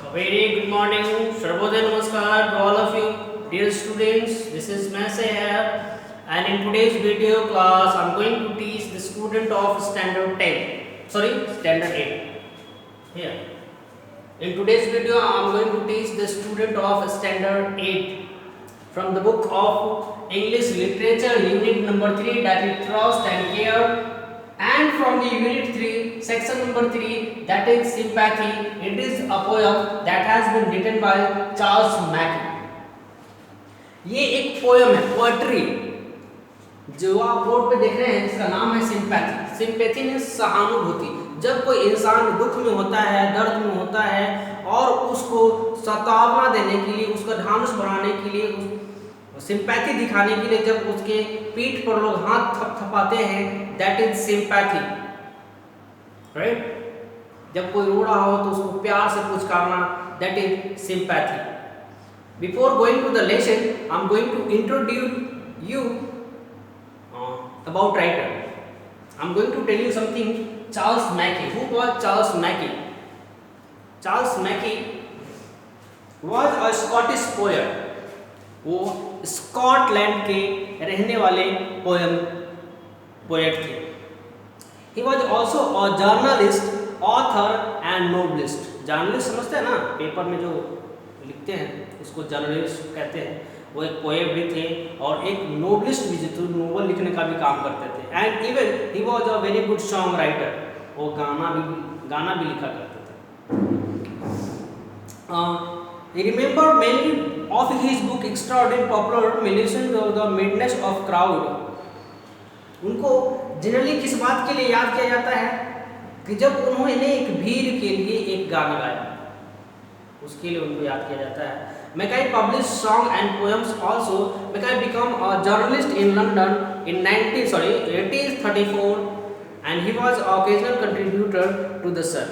A very good morning, Sharbodaya Namaskar to all of you, dear students. This is Messi here, and in today's video class, I am going to teach the student of standard 10. Sorry, standard 8. Here. In today's video, I am going to teach the student of standard 8 from the book of English Literature, unit number 3, that is Trust and Care. And from the unit 3, section number 3, that is sympathy. It is a poem that has been written by Charles Mackay. ये एक poem है, poetry, जो आप board पे देख रहे हैं, इसका नाम है सिंपैथी. सिंपैथी मीन्स सहानुभूति. जब कोई इंसान दुख में होता है, दर्द में होता है, और उसको सांत्वना देने के लिए, उसका ढांढस बढ़ाने के लिए, सिंपैथी दिखाने के लिए जब उसके पीठ पर लोग हाथ थपथपाते हैं, दैट इज सिंपैथी, राइट. जब कोई रो रहा हो तो उसको प्यार से पुचकारना, that is sympathy. Before going to the lesson, I am going to introduce you about writer. I am going to tell you something. Charles Mackay. Who was Charles Mackay? Charles Mackay was a Scottish poet. वो Scotland के रहने वाले poet थे. He was also a journalist, author and novelist. Journalist समझते हैं ना, paper में जो लिखते हैं उसको जर्नलिस्ट कहते हैं. वो एक पोएट भी थे और एक नोवेलिस्ट भी, जो नोवेल लिखने का भी काम करते थे. And even he was a very good song writer. वो गाना भी लिखा करते थे. He remembered many of his book extraordinary popular mentions of the madness of crowd. उनको जनरली किस बात के लिए याद किया जाता है कि जब उन्होंने एक भीड़ के लिए एक गाना गाया, उसके लिए उनको याद किया जाता है. Mackay published song and poems also. Mackay became a journalist in London in 1834, and he was an occasional contributor to the Sun.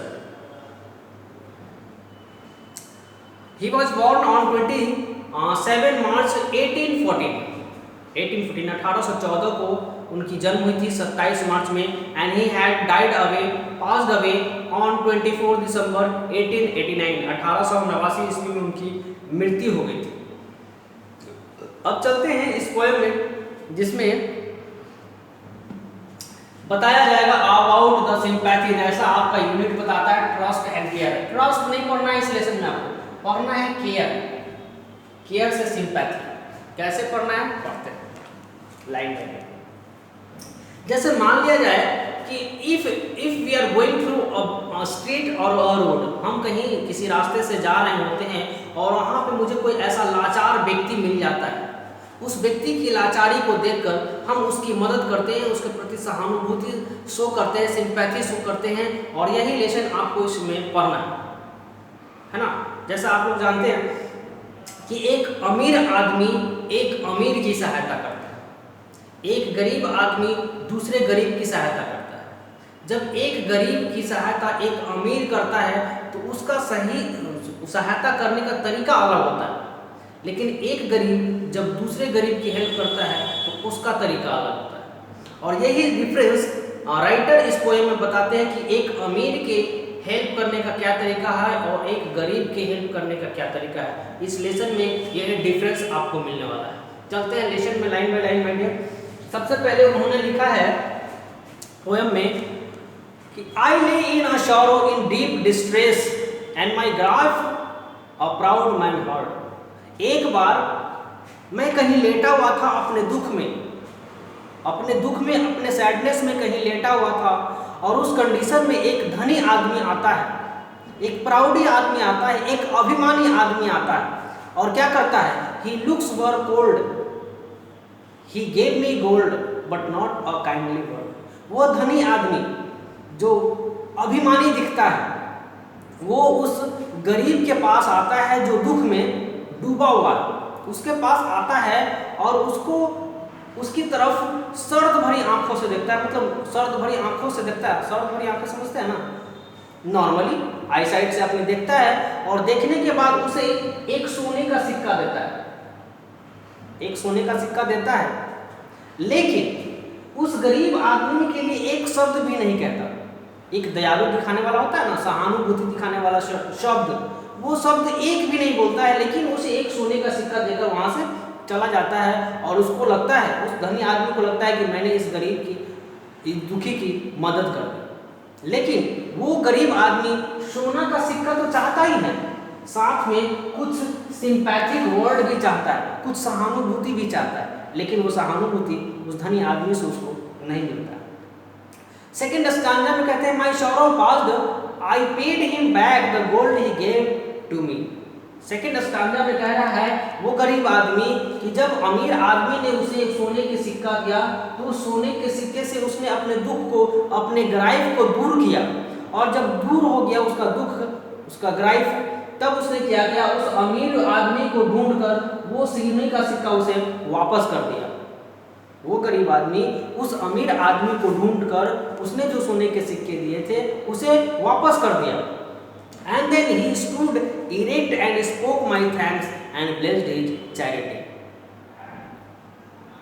He was born on 27 March 1814. 1814 को उनकी जन्म हुई थी 27 मार्च में. And he had passed away on 24 दिसंबर 1889. 1889 ईस्वी में उनकी मृत्यु हो गई थी. अब चलते हैं इस पोएम में, जिसमें बताया जाएगा अबाउट द सिंपैथी. जैसा आपका यूनिट बताता है ट्रस्ट एंड केयर. ट्रस्ट नहीं पढ़ना है इस लेसन में, आपको पढ़ना है केयर. केयर से सिंपैथी. कैसे पढ़ना है, पढ़ते हैं लाइन बाय लाइन. जैसे मान लिया जाए कि if we are going through a street और अ रोड, हम कहीं किसी रास्ते से जा रहे होते हैं और वहाँ पे मुझे कोई ऐसा लाचार व्यक्ति मिल जाता है. उस व्यक्ति की लाचारी को देखकर हम उसकी मदद करते हैं, उसके प्रति सहानुभूति शो करते हैं, सिंपैथी शो करते हैं. और यही लेसन आपको इसमें पढ़ना है ना. जैसा आप लोग जानते हैं कि एक अमीर आदमी एक अमीर की सहायता करता है, एक गरीब आदमी दूसरे गरीब की सहायता करता है. जब एक गरीब की सहायता एक अमीर करता है तो उसका सही सहायता करने का तरीका अलग होता है. लेकिन एक गरीब जब दूसरे गरीब की हेल्प करता है तो उसका तरीका अलग होता है. और यही डिफरेंस राइटर इस पोएम में बताते हैं कि एक अमीर के हेल्प करने का क्या तरीका है और एक गरीब के हेल्प करने का क्या तरीका है. इस लेसन में यह डिफरेंस आपको मिलने वाला है. चलते हैं लेसन में line by line my dear. सबसे पहले उन्होंने लिखा है पोएम में कि I lay in a sorrow in deep distress and my grief a proud man heart. एक बार मैं कहीं लेटा हुआ था अपने दुख में, अपने सैडनेस में कहीं लेटा हुआ था, और उस कंडीशन में एक धनी आदमी आता है, एक प्राउडी आदमी आता है, एक अभिमानी आदमी आता है. और क्या करता है? He looks were cold, he gave me gold but not a kindly word. वो धनी आदमी जो अभिमानी दिखता है, वो उस गरीब के पास आता है जो दुख में डूबा हुआ है. उसके पास आता है और उसकी तरफ सर्द भरी आंखों से देखता है. मतलब सर्द भरी आंखों से देखता है. सर्द भरी आंखें समझते हैं ना, नॉर्मली आई साइड से अपने देखता है, और देखने के बाद उसे एक सोने का सिक्का देता है. एक सोने का सिक्का देता है, लेकिन उस गरीब आदमी के लिए एक शब्द भी नहीं कहता. एक दयालु दिखाने वाला होता है ना, सहानुभूति दिखाने वाला शब्द, वो शब्द एक भी नहीं बोलता है, लेकिन उसे एक सोने का सिक्का देकर वहां से चला जाता है और उसको लगता है, उस धनी आदमी को लगता है कि मैंने इस गरीब की, इस दुखी की मदद कर दी। लेकिन वो गरीब आदमी सोना का सिक्का तो चाहता ही है, साथ में कुछ सिंपैथिक वर्ड भी चाहता है, कुछ सहानुभूति भी चाहता है, लेकिन वो सहानुभूति उस धनी आदमी से उसको नहीं मिलता। सेकेंड स्टैंजा में कहते हैं my sorrow passed I paid him back the gold he gave to me. Second stanza में कह रहा है वो गरीब आदमी कि जब अमीर आदमी ने उसे एक सोने के सिक्का दिया तो उस सोने के सिक्के से उसने अपने दुख को, अपने ग्राइफ को दूर किया, और जब दूर हो गया उसका दुख, उसका ग्राइफ, तब उसने क्या किया, उस अमीर आदमी को ढूंढकर वो सोने का सिक्का उसे वापस कर दिया। वो गरीब आदमी उस अमीर आदमी को ढूंढकर उसने जो सोने के सिक्के दिए थे उसे वापस कर दिया। And then he stood erect and spoke my thanks and blessed his charity.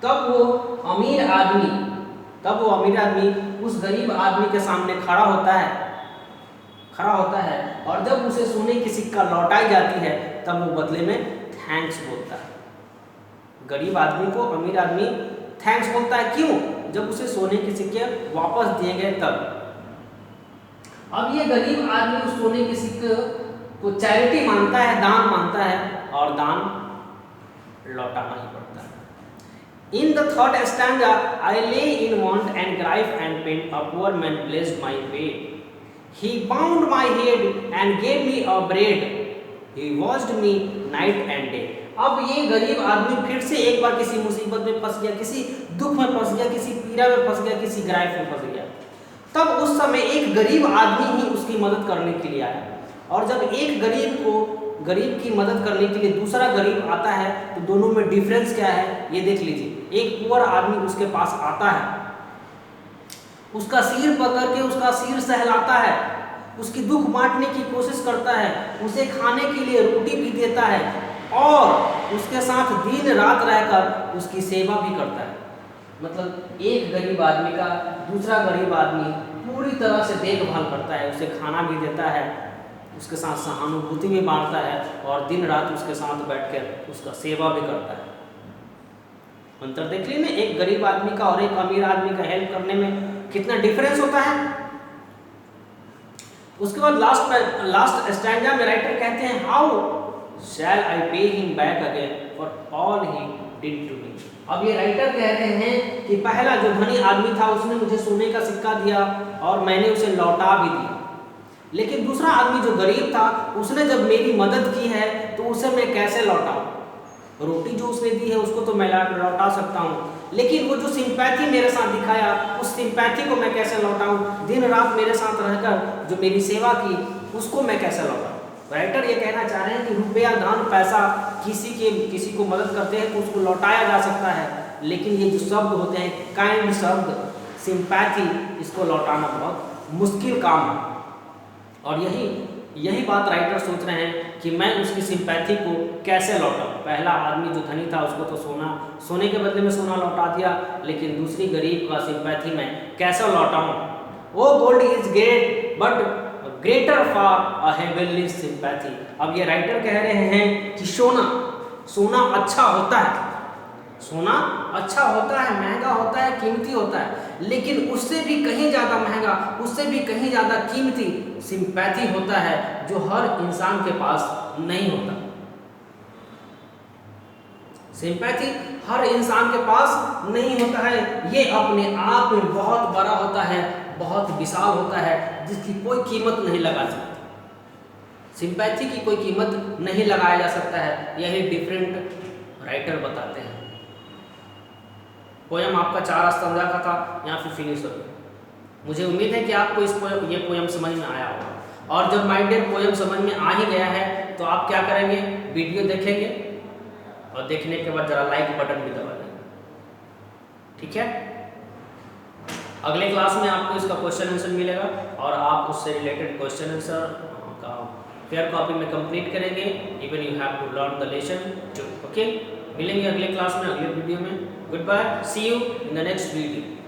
तब वो अमीर आदमी उस गरीब आदमी के सामने खड़ा होता है और जब उसे सोने की सिक्का लौटाई जाती है तब वो बदले में थैंक्स बोलता है। गरीब आदमी को अमीर आदमी थैंक्स बोलता है, क्यों? जब उसे सोने के सिक्के वापस दिए गए तब। अब ये गरीब आदमी उस सोने के सिक्के को चैरिटी मानता है, दान मानता है, और दान लौटाना ही पड़ता है। In the third stanza I lay in want and grief and pain a poor man blessed my way. He bound my head and gave me a bread. He washed me night and day. अब ये गरीब आदमी फिर से एक बार किसी मुसीबत में फंस गया, किसी दुख में फंस गया, किसी पीड़ा में फंस गया, किसी ग्राइफ में फंस गया। तब उस समय एक गरीब आदमी ही उसकी मदद करने के लिए आया, और जब एक गरीब की मदद करने के लिए दूसरा गरीब आता है तो दोनों में डिफरेंस क्या है ये देख लीजिए। एक पुअर आदमी उसके पास आता है, उसका सिर पकड़ के उसका सिर सहलाता है, उसकी दुख बांटने की कोशिश करता है, उसे खाने के लिए रोटी भी देता है और उसके साथ दिन रात रहकर उसकी सेवा भी करता है। मतलब एक गरीब आदमी का दूसरा गरीब आदमी पूरी तरह से देखभाल करता है, उसे खाना भी देता है, उसके साथ सहानुभूति भी बांटता है और दिन रात उसके साथ बैठकर उसका सेवा भी करता है। अंतर देख लीजिए ना, एक गरीब आदमी का और एक अमीर आदमी का हेल्प करने में कितना डिफरेंस होता है। उसके बाद लास्ट स्टैंजा में राइटर कहते हैं how shall I pay him back again for all he did to me. अब ये राइटर कह रहे हैं कि पहला जो धनी आदमी था उसने मुझे सोने का सिक्का दिया और मैंने उसे लौटा भी दिया, लेकिन दूसरा आदमी जो गरीब था उसने जब मेरी मदद की है तो उसे मैं कैसे लौटाऊं? रोटी जो उसने दी है उसको तो मैं लौटा सकता हूँ, लेकिन वो जो सिंपैथी मेरे साथ दिखाया उस सिंपैथी को मैं कैसे लौटाऊं? दिन रात मेरे साथ रहकर जो मेरी सेवा की उसको मैं कैसे लौटाऊं? राइटर ये कहना चाह रहे हैं कि रुपया, धन, पैसा किसी को मदद करते हैं तो उसको लौटाया जा सकता है, लेकिन ये जो शब्द होते हैं काइंड शब्द, सिंपैथी, इसको लौटाना बहुत मुश्किल काम है। और यही बात राइटर सोच रहे हैं कि मैं उसकी सिंपैथी को कैसे लौटाऊं। पहला आदमी जो धनी था उसको तो सोने के बदले में सोना लौटा दिया, लेकिन दूसरी गरीब का सिंपैथी मैं कैसे लौटाऊं? O gold is great but greater for a heavenly sympathy. अब ये राइटर कह रहे हैं कि सोना अच्छा होता है, सोना अच्छा होता है, महंगा होता है, कीमती होता है, लेकिन उससे भी कहीं ज़्यादा महंगा, उससे भी कहीं ज़्यादा कीमती सिंपैथी होता है जो हर इंसान के पास नहीं होता। सिंपैथी हर इंसान के पास नहीं होता है, ये अपने आप में बहुत बड़ा होता है, बहुत विशाल होता है, जिसकी कोई कीमत नहीं लगा सकती। सिंपैथी की कोई कीमत नहीं लगाया जा सकता है, यही डिफरेंट राइटर बताते हैं। पोयम आपका 4 स्टैंजा का था, यहाँ फिर फिनिश हो गया। मुझे उम्मीद है कि आपको ये पोयम समझ में आया होगा, और जब माय डियर पोयम समझ में आ ही गया है तो आप क्या करेंगे, वीडियो देखेंगे और देखने के बाद जरा लाइक बटन भी दबा देंगे, ठीक है। अगले क्लास में आपको इसका क्वेश्चन आंसर मिलेगा और आप उससे रिलेटेड क्वेश्चन आंसर का फेयर कॉपी में कंप्लीट करेंगे। Even you have to learn the lesson too. Okay, मिलेंगे अगले क्लास में, अगले वीडियो में। Goodbye, see you in the next video.